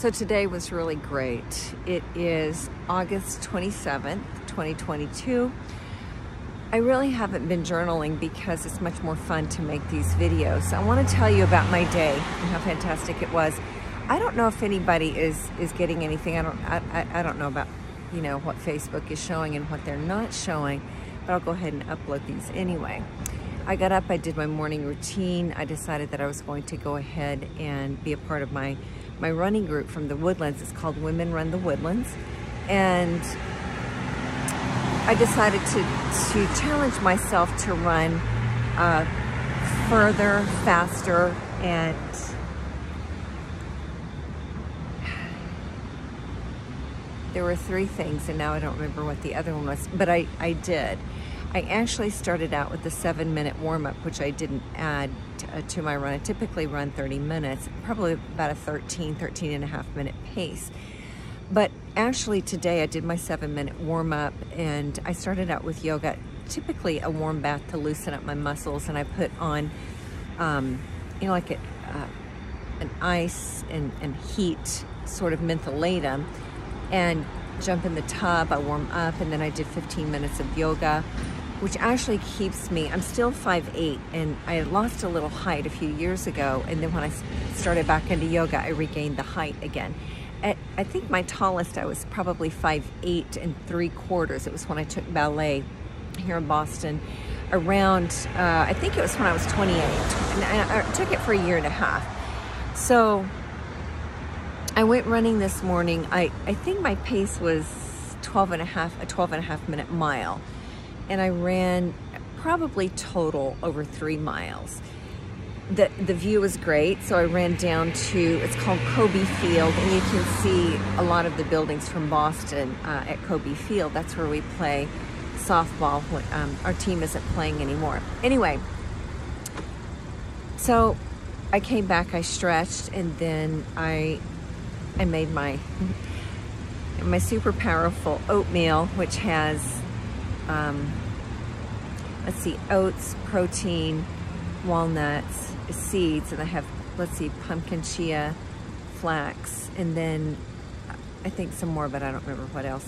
So today was really great. It is August 27th, 2022. I really haven't been journaling because it's much more fun to make these videos. I want to tell you about my day and how fantastic it was. I don't know if anybody is getting anything. I don't know about, you know, what Facebook is showing and what they're not showing, but I'll go ahead and upload these anyway. I got up, I did my morning routine. I decided that I was going to go ahead and be a part of my running group from the Woodlands. It's called Women Run the Woodlands. And I decided to challenge myself to run further, faster, and there were three things, and now I don't remember what the other one was, but I did. I actually started out with the 7-minute warm-up, which I didn't add to my run. I typically run 30 minutes, probably about a 13 and a half minute pace. But actually today I did my 7-minute warm-up, and I started out with yoga, typically a warm bath to loosen up my muscles, and I put on, you know, like an ice and heat sort of mentholatum, and jump in the tub. I warm up, and then I did 15 minutes of yoga, which actually keeps me, I'm still 5'8", and I lost a little height a few years ago, and then when I started back into yoga, I regained the height again. I think my tallest, I was probably 5'8 3/4. It was when I took ballet here in Boston around, I think it was when I was 28, and I took it for a year and a half. So I went running this morning. I think my pace was a 12 and a half minute mile. And I ran probably total over 3 miles. The view was great, so I ran down to, it's called Kobe Field, and you can see a lot of the buildings from Boston at Kobe Field. That's where we play softball when our team isn't playing anymore. Anyway, so I came back, I stretched, and then I made my super powerful oatmeal, which has let's see, oats, protein, walnuts, seeds, and I have, let's see, pumpkin, chia, flax, and then I think some more, but I don't remember what else.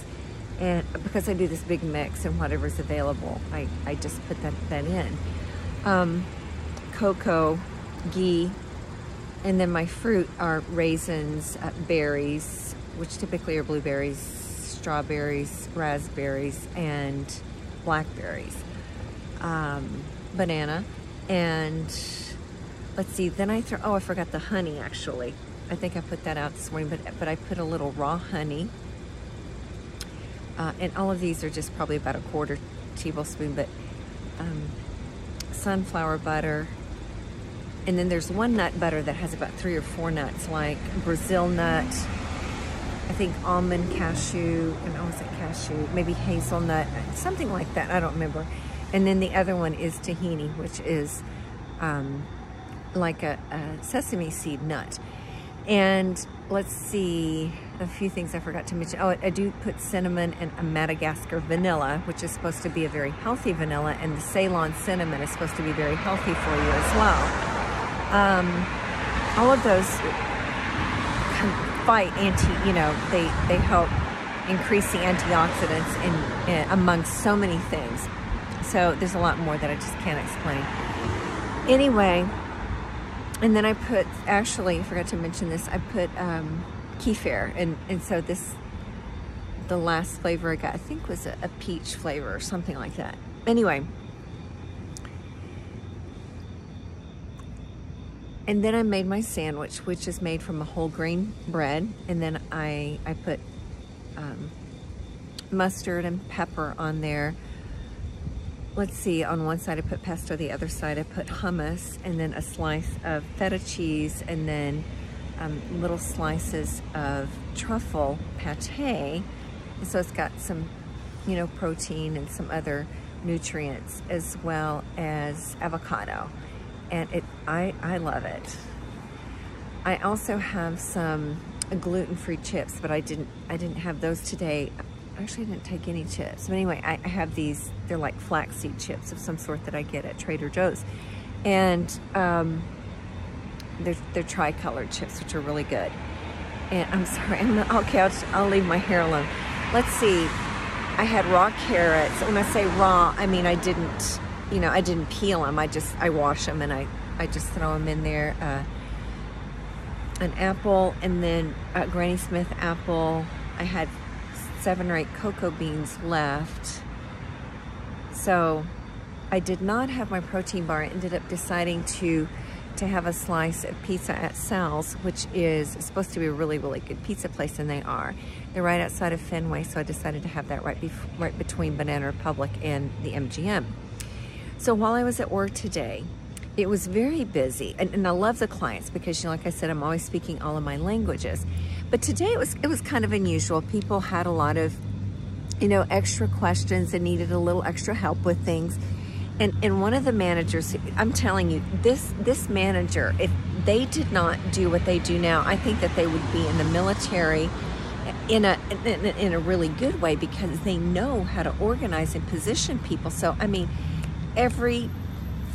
And because I do this big mix and whatever's available, I just put that in. Cocoa, ghee, and then my fruit are raisins, berries, which typically are blueberries, strawberries, raspberries, and blackberries, banana, and let's see, then I throw, oh, I forgot the honey actually. I think I put that out this morning, but I put a little raw honey, and all of these are just probably about a 1/4 tablespoon, but sunflower butter, and then there's one nut butter that has about 3 or 4 nuts, like Brazil nut, I think almond, cashew, and oh, is it cashew? Maybe hazelnut, something like that. I don't remember. And then the other one is tahini, which is like a sesame seed nut. And let's see, a few things I forgot to mention. Oh, I do put cinnamon and a Madagascar vanilla, which is supposed to be a very healthy vanilla, and the Ceylon cinnamon is supposed to be very healthy for you as well. All of those fight you know, they help increase the antioxidants in amongst so many things. So there's a lot more that I just can't explain. Anyway, and then I put, actually, I forgot to mention this, I put kefir, and so this, the last flavor I got, I think was a peach flavor or something like that. Anyway, and then I made my sandwich, which is made from a whole grain bread. And then I put mustard and pepper on there. Let's see, on one side I put pesto, the other side I put hummus, and then a slice of feta cheese, and then little slices of truffle pate. And so it's got some, you know, protein and some other nutrients, as well as avocado. And I love it. I also have some gluten-free chips, but I didn't have those today. Actually, I didn't take any chips. But anyway, I have these, they're like flaxseed chips of some sort that I get at Trader Joe's. And they're tri-colored chips, which are really good. And I'm sorry, okay, I'll leave my hair alone. Let's see, I had raw carrots. When I say raw, I mean I didn't, I didn't peel them. I wash them and I just throw them in there. An apple, and then a Granny Smith apple. I had 7 or 8 cocoa beans left. So I did not have my protein bar. I ended up deciding to have a slice of pizza at Sal's, which is supposed to be a really, really good pizza place, and they are. They're right outside of Fenway, so I decided to have that right between Banana Republic and the MGM. So while I was at work today, it was very busy, and I love the clients because, like I said, I'm always speaking all of my languages. But today it was kind of unusual. People had a lot of, extra questions and needed a little extra help with things. And one of the managers, I'm telling you, this manager, if they did not do what they do now, I think that they would be in the military in a really good way, because they know how to organize and position people. So, I mean, every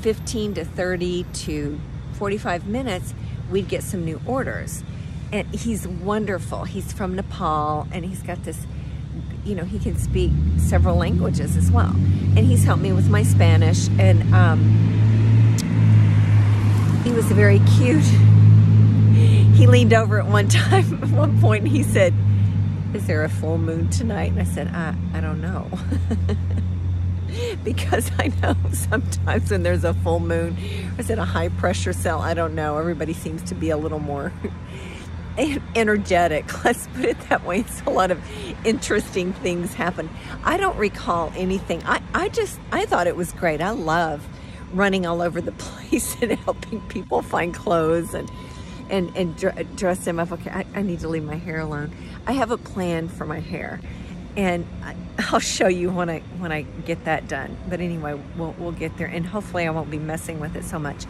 15 to 30 to 45 minutes, we'd get some new orders. And he's wonderful. He's from Nepal, and he's got this, he can speak several languages as well. And he's helped me with my Spanish, and he was very cute. He leaned over at one point, and he said, "Is there a full moon tonight?" And I said, I don't know. Because I know sometimes when there's a full moon, or is it a high pressure cell? I don't know. Everybody seems to be a little more energetic, let's put it that way. It's a lot of interesting things happen. I don't recall anything. I thought it was great. I love running all over the place and helping people find clothes and dress them up. Okay, I need to leave my hair alone. I have a plan for my hair, and I'll show you when I get that done. But anyway, we'll get there, and hopefully I won't be messing with it so much.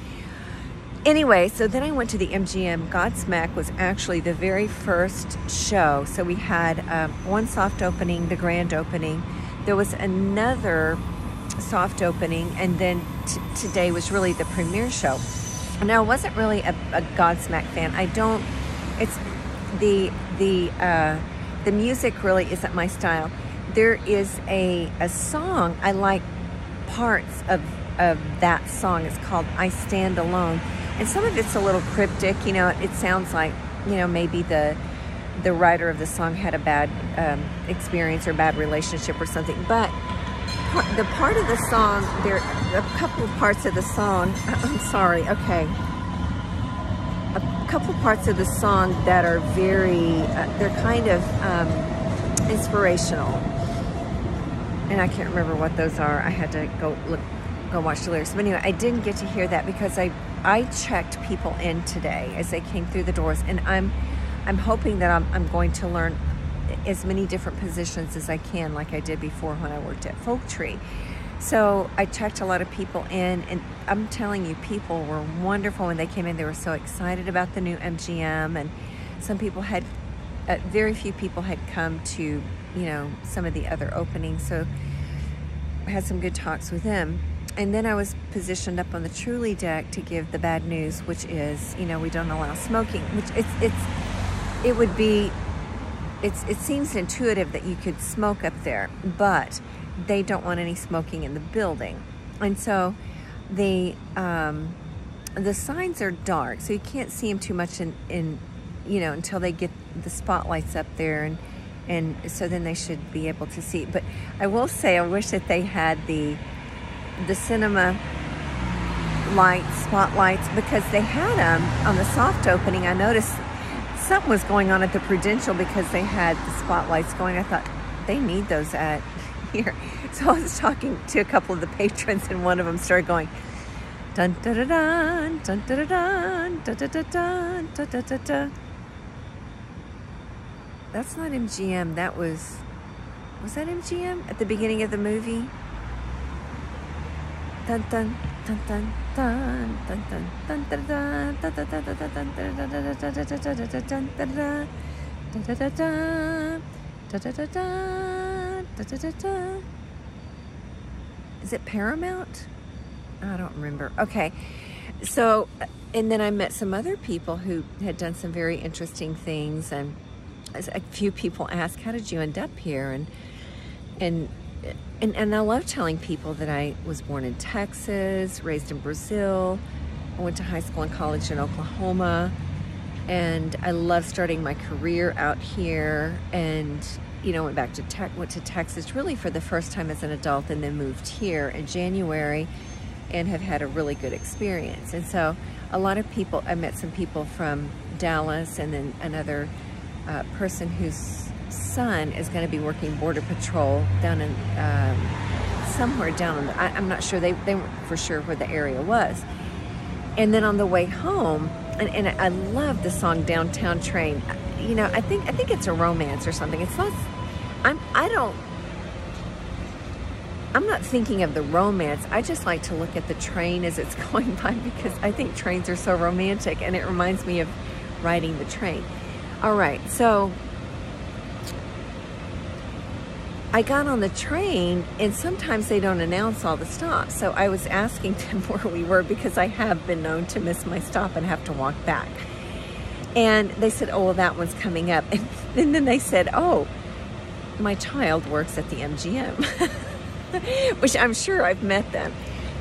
Anyway, so then I went to the MGM. Godsmack was actually the very first show. So we had one soft opening, the grand opening. There was another soft opening, and then today was really the premiere show. Now, I wasn't really a Godsmack fan. It's the music really isn't my style. There is a song, I like parts of that song. It's called I Stand Alone. And some of it's a little cryptic, it sounds like, maybe the writer of the song had a bad experience or bad relationship or something. But the part of the song, there are a couple of parts of the song, I'm sorry, okay. A couple parts of the song that are very, they're kind of inspirational. And I can't remember what those are. I had to go watch the lyrics. But anyway, I didn't get to hear that because I checked people in today as they came through the doors, and I'm hoping that I'm going to learn as many different positions as I can, like I did before when I worked at Folk Tree. So I checked a lot of people in, and I'm telling you, people were wonderful when they came in. They were so excited about the new MGM, and some people had, very few people had come to, some of the other openings. So I had some good talks with them. And then I was positioned up on the Truly deck to give the bad news, which is, we don't allow smoking, which it seems intuitive that you could smoke up there, but they don't want any smoking in the building. And so the signs are dark, so you can't see them too much in until they get the spotlights up there, and so then they should be able to see. But I will say, I wish that they had the cinema spotlights, because they had them on the soft opening. I noticed something was going on at the Prudential because they had the spotlights going. I thought they need those at here. So I was talking to a couple of the patrons, and one of them started going dun da da dun dun da da dun da da da dun da da da da. That's not MGM. That was that MGM at the beginning of the movie? Dun dun dun dun dun dun dun dun dun dun dun dun dun. Is it Paramount? I don't remember. Okay, So, and then I met some other people who had done some very interesting things, and a few people asked, how did you end up here? And I love telling people that I was born in Texas, raised in Brazil. I went to high school and college in Oklahoma, and I love starting my career out here. And went back to went to Texas really for the first time as an adult, and then moved here in January, and have had a really good experience. And so a lot of people, I met some people from Dallas, and then another person whose son is going to be working Border Patrol down in somewhere down in I'm not sure, they weren't for sure where the area was. And then on the way home, and I love the song Downtown Train. I think it's a romance or something. It's not, I'm not thinking of the romance. I just like to look at the train as it's going by, because I think trains are so romantic, and it reminds me of riding the train. All right, so I got on the train, and sometimes they don't announce all the stops. So I was asking them where we were, because I have been known to miss my stop and have to walk back. And they said, oh, well, that one's coming up. And then they said, oh, my child works at the MGM, which I'm sure I've met them.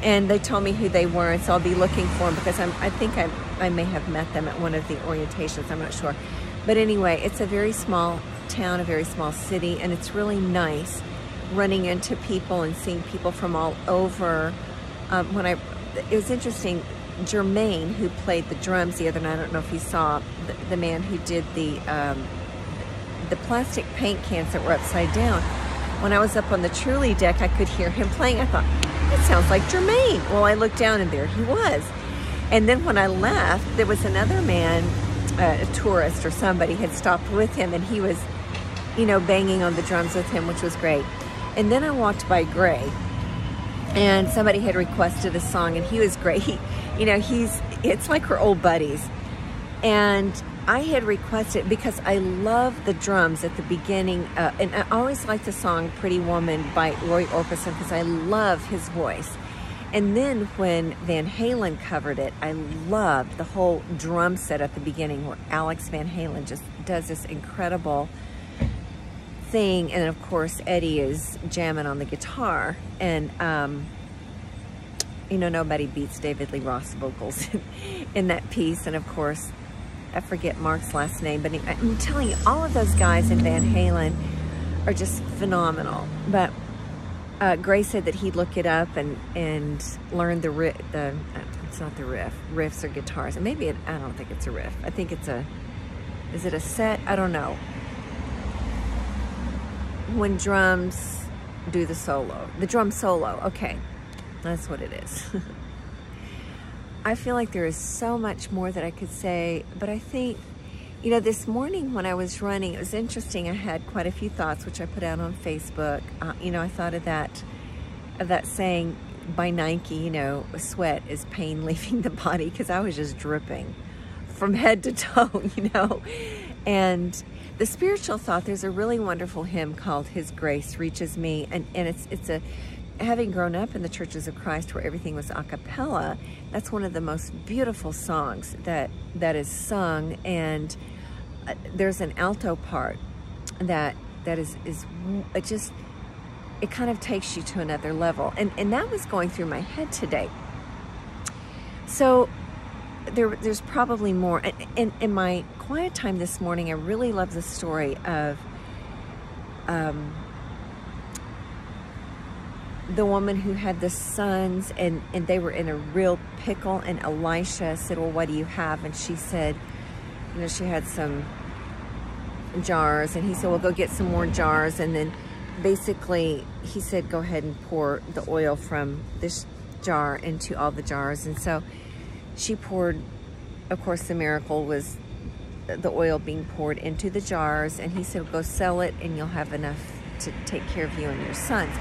And they told me who they were, and so I'll be looking for them, because I think I may have met them at one of the orientations. I'm not sure. But anyway, it's a very small town, a very small city, and it's really nice running into people and seeing people from all over. It was interesting, Jermaine, who played the drums the other night, I don't know if you saw, the man who did the plastic paint cans that were upside down. When I was up on the trolley deck, I could hear him playing. I thought, it sounds like Jermaine. Well, I looked down, and there he was. And then when I left, there was another man, a tourist or somebody, had stopped with him, and he was banging on the drums with him, which was great. And then I walked by Gray, and somebody had requested a song, and he was great. It's like we're old buddies. And I had requested, because I love the drums at the beginning, and I always like the song Pretty Woman by Roy Orbison, because I love his voice. And then when Van Halen covered it, I loved the whole drum set at the beginning, where Alex Van Halen just does this incredible thing. And of course, Eddie is jamming on the guitar. And, nobody beats David Lee Roth's vocals in that piece. And of course, I forget Mark's last name, but I'm telling you, all of those guys in Van Halen are just phenomenal. But Gray said that he'd look it up and learn the riff. It's not the riff. Riffs are guitars. And maybe I don't think it's a riff. I think it's is it a set? I don't know. When drums do the solo. The drum solo. Okay. That's what it is. I feel like there is so much more that I could say, but I think, this morning when I was running, it was interesting. I had quite a few thoughts, which I put out on Facebook. I thought of that saying by Nike, sweat is pain leaving the body, because I was just dripping from head to toe, And the spiritual thought, there's a really wonderful hymn called His Grace Reaches Me, and it's having grown up in the Churches of Christ where everything was a cappella, that's one of the most beautiful songs that is sung. And there's an alto part that is it kind of takes you to another level. And that was going through my head today. So there's probably more. In my quiet time this morning, I really love the story of the woman who had the sons, and they were in a real pickle, and Elisha said, well, what do you have? And she said, she had some jars, and he said, well, go get some more jars. And then basically he said, go ahead and pour the oil from this jar into all the jars. And so she poured, of course, the miracle was the oil being poured into the jars. And he said, go sell it, and you'll have enough to take care of you and your sons.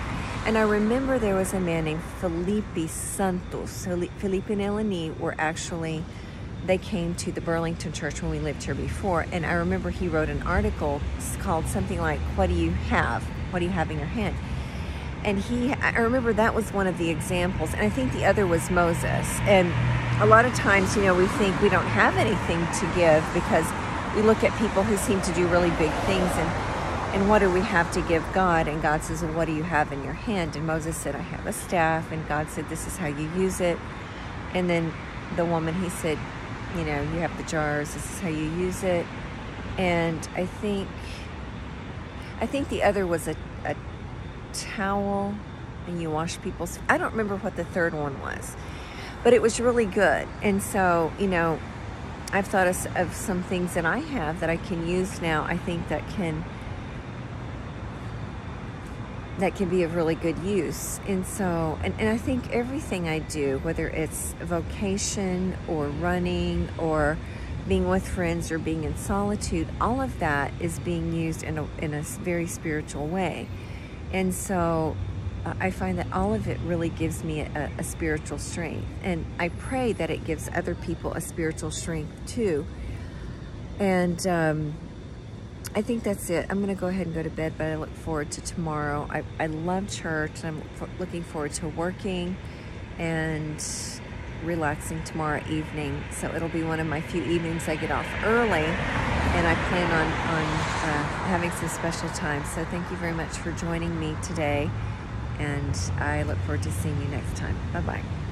And I remember there was a man named Felipe Santos. So Felipe and Eleni were actually, they came to the Burlington church when we lived here before. And I remember he wrote an article called something like, what do you have? What do you have in your hand? And I remember that was one of the examples. And I think the other was Moses. And a lot of times, you know, we think we don't have anything to give because we look at people who seem to do really big things, and what do we have to give God? And God says, well, what do you have in your hand? And Moses said, I have a staff. And God said, this is how you use it. And then the woman, he said, you know, you have the jars, this is how you use it. And I think the other was a towel, and you wash people's, I don't remember what the third one was, but it was really good. And so, you know, I've thought of some things that I have that I can use now, I think that can be of really good use. And so, and I think everything I do, whether it's vocation or running or being with friends or being in solitude, all of that is being used in a very spiritual way. And so I find that all of it really gives me a spiritual strength. And I pray that it gives other people a spiritual strength too. And I think that's it. I'm going to go ahead and go to bed, but I look forward to tomorrow. I love church, and I'm looking forward to working and relaxing tomorrow evening. So it'll be one of my few evenings I get off early, and I plan on having some special time. So thank you very much for joining me today, and I look forward to seeing you next time. Bye-bye.